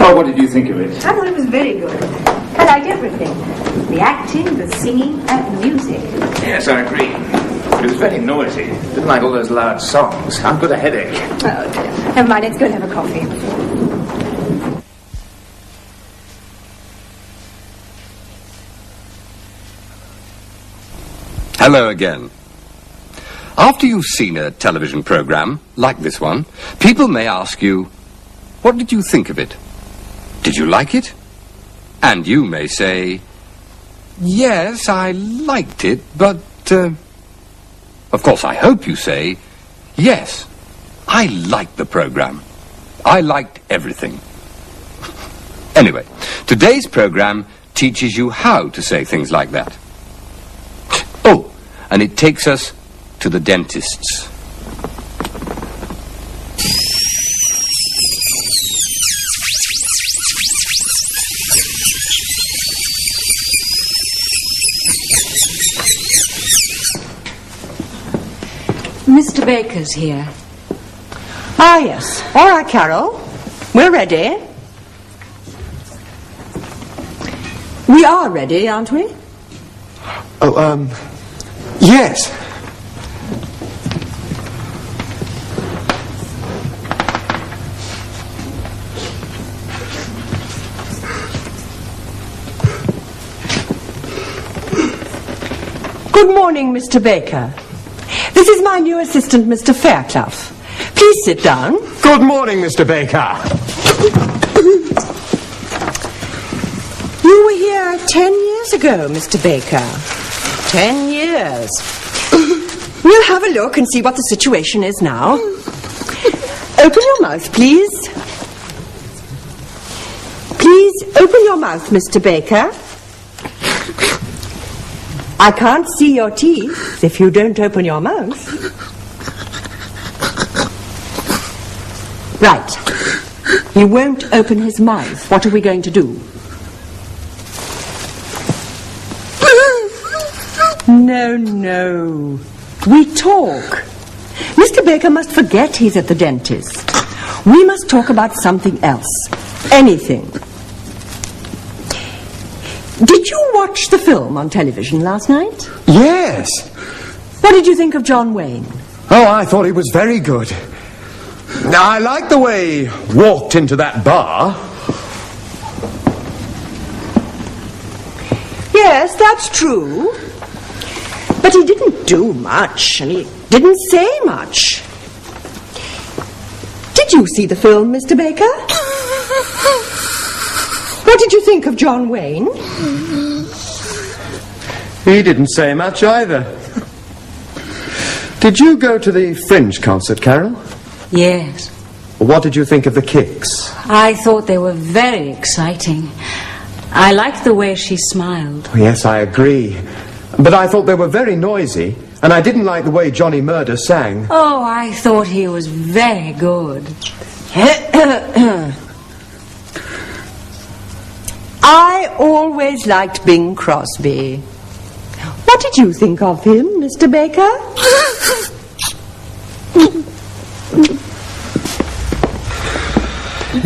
Oh, what did you think of it? I thought it was very good. I liked everything. The acting, the singing, and the music. Yes, I agree. It was very noisy. Didn't like all those loud songs. I've got a headache. Oh, dear. Never mind, let's go and have a coffee. Hello again. After you've seen a television program, like this one, people may ask you, what did you think of it? Did you like it? And you may say, yes, I liked it, but, of course, I hope you say, yes, I liked the program. I liked everything. Anyway, today's program teaches you how to say things like that. Oh, and it takes us to the dentist's. Mr. Baker's here. Ah, yes. All right, Carol. We're ready. We are ready, aren't we? Oh, yes. Good morning, Mr. Baker. This is my new assistant, Mr. Fairclough. Please sit down. Good morning, Mr. Baker. You were here 10 years ago, Mr. Baker. 10 years. We'll have a look and see what the situation is now. Open your mouth, please. Please open your mouth, Mr. Baker. I can't see your teeth if you don't open your mouth. Right. He won't open his mouth. What are we going to do? No, no. We talk. Mr. Baker must forget he's at the dentist. We must talk about something else. Anything. Did you watch the film on television last night? Yes. What did you think of John Wayne? Oh, I thought he was very good. I liked the way he walked into that bar. Yes, that's true. But he didn't do much, and he didn't say much. Did you see the film, Mr. Baker? What did you think of John Wayne? He didn't say much either. Did you go to the Fringe concert, Carol? Yes. What did you think of the Kicks? I thought they were very exciting. I liked the way she smiled. Yes, I agree. But I thought they were very noisy, and I didn't like the way Johnny Murder sang. Oh, I thought he was very good. I always liked Bing Crosby. What did you think of him, Mr. Baker?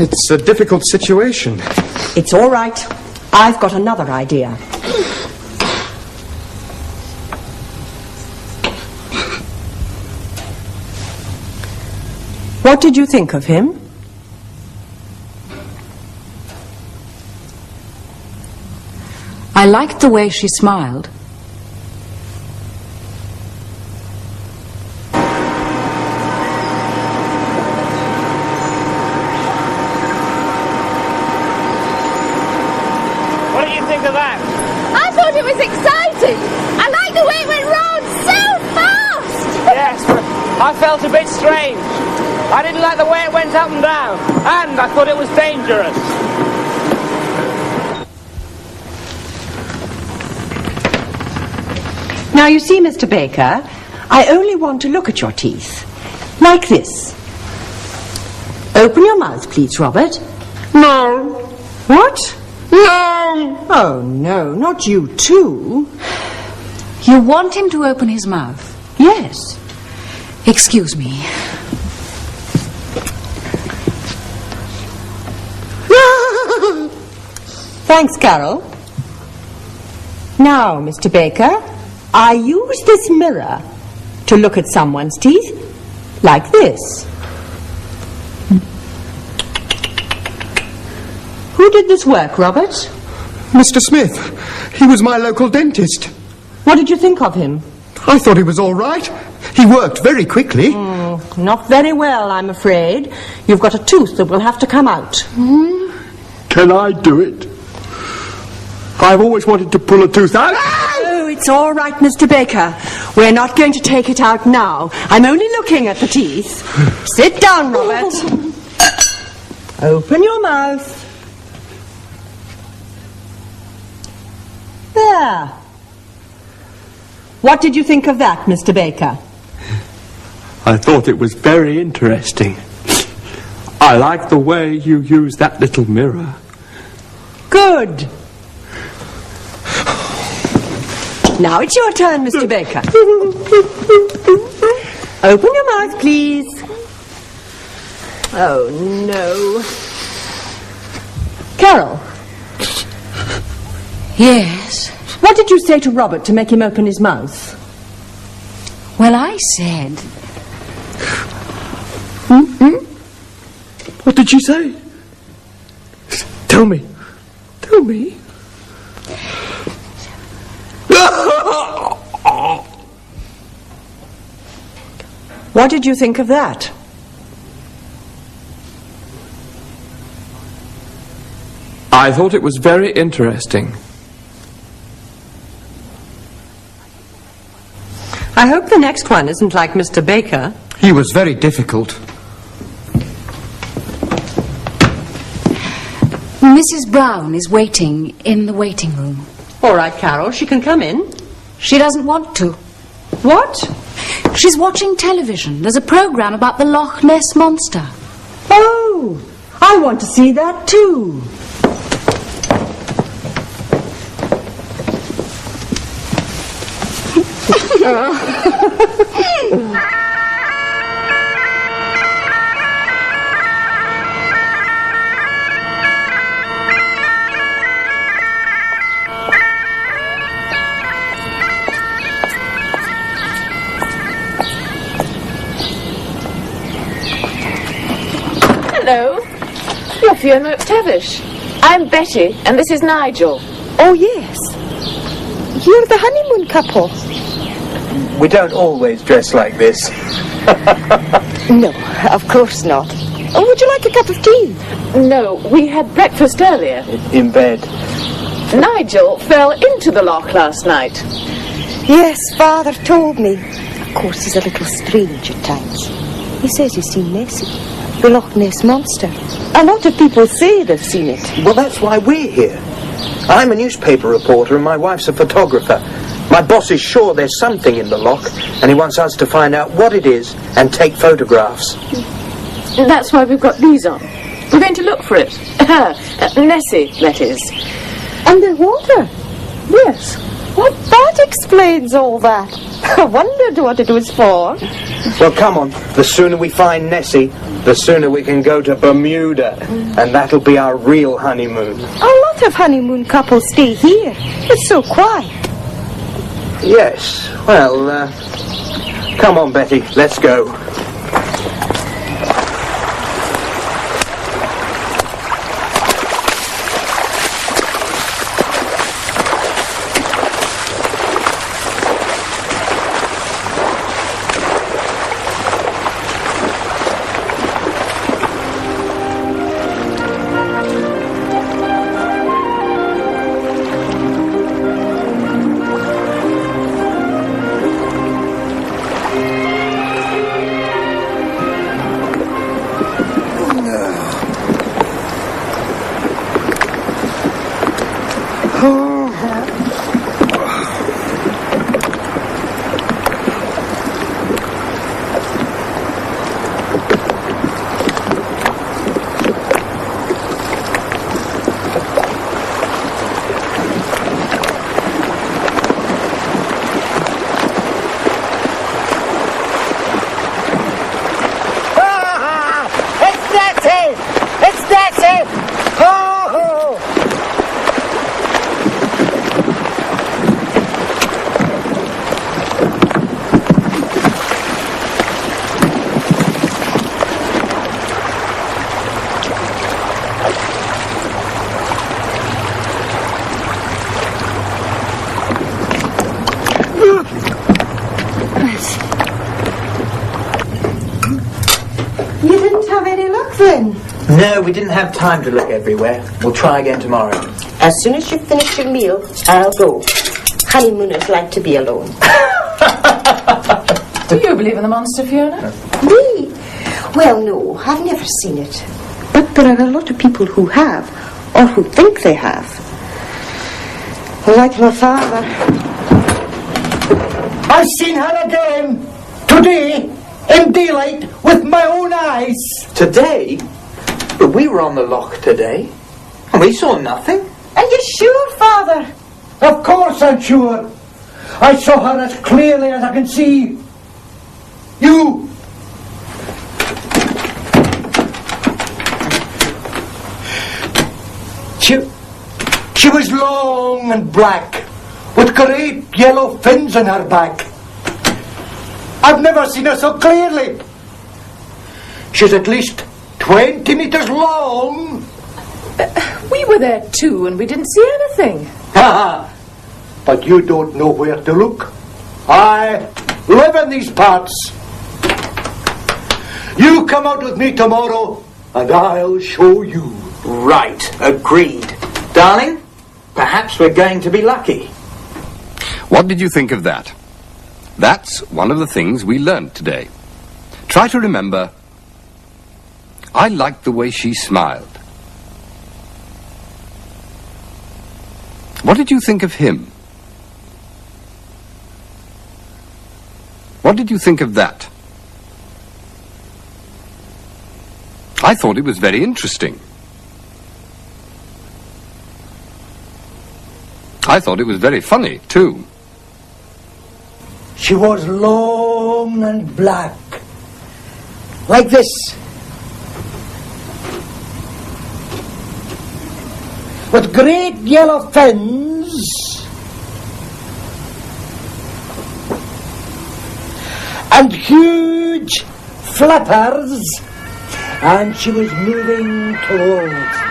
It's a difficult situation. It's all right. I've got another idea. What did you think of him? I liked the way she smiled. What do you think of that? I thought it was exciting. I like the way it went round so fast. Yes, but I felt a bit strange. I didn't like the way it went up and down, and I thought it was dangerous. Now, you see, Mr. Baker, I only want to look at your teeth. Like this. Open your mouth, please, Robert. No. What? No. Oh, no, not you too. You want him to open his mouth? Yes. Excuse me. Thanks, Carol. Now, Mr. Baker, I use this mirror to look at someone's teeth like this. Who did this work, Robert? Mr. Smith. He was my local dentist. What did you think of him? I thought he was all right. He worked very quickly. Not very well, I'm afraid. You've got a tooth that will have to come out. Can I do it? I've always wanted to pull a tooth out. Oh, it's all right, Mr. Baker. We're not going to take it out now. I'm only looking at the teeth. Sit down, Robert. Open your mouth. There. What did you think of that, Mr. Baker? I thought it was very interesting. I like the way you use that little mirror. Good. Now it's your turn, Mr. Baker. Open your mouth, please. Oh, no. Carol. Yes? What did you say to Robert to make him open his mouth? Well, I said... What did you say? Tell me. Tell me. What did you think of that? I thought it was very interesting. I hope the next one isn't like Mr. Baker. He was very difficult. Mrs. Brown is waiting in the waiting room. All right, Carol, she can come in. She doesn't want to. What? She's watching television. There's a program about the Loch Ness Monster. Oh, I want to see that too. Hello. You're Fiona McTavish. I'm Betty, and this is Nigel. Oh, yes. You're the honeymoon couple. We don't always dress like this. No, of course not. Oh, would you like a cup of tea? No, we had breakfast earlier. In bed. Nigel fell into the loch last night. Yes, Father told me. Of course, he's a little strange at times. He says he's seen Nessie, the Loch Ness Monster. A lot of people say they've seen it. Well, that's why we're here. I'm a newspaper reporter and my wife's a photographer. My boss is sure there's something in the loch and he wants us to find out what it is and take photographs. That's why we've got these on. We're going to look for it. Nessie, that is. Underwater? Yes. Well, that explains all that. I wondered what it was for. Well, come on. The sooner we find Nessie, the sooner we can go to Bermuda. And that'll be our real honeymoon. A lot of honeymoon couples stay here. It's so quiet. Yes. Well, come on, Betty. Let's go. No, we didn't have time to look everywhere. We'll try again tomorrow. As soon as you've finished your meal, I'll go. Honeymooners like to be alone. Do you believe in the monster, Fiona? Me? Well, no, I've never seen it. But there are a lot of people who have, or who think they have. Like my father. I've seen her again, today, in daylight, with my own eyes. Today? But we were on the loch today, and we saw nothing. Are you sure, Father? Of course I'm sure. I saw her as clearly as I can see you. She was long and black, with great yellow fins on her back. I've never seen her so clearly. She's at least 20 metres long. We were there too, and we didn't see anything. Ha! But you don't know where to look. I live in these parts. You come out with me tomorrow, and I'll show you. Right, agreed. Darling, perhaps we're going to be lucky. What did you think of that? That's one of the things we learned today. Try to remember, I liked the way she smiled. What did you think of him? What did you think of that? I thought it was very interesting. I thought it was very funny, too. She was long and black, like this. With great yellow fins and huge flippers, and she was moving towards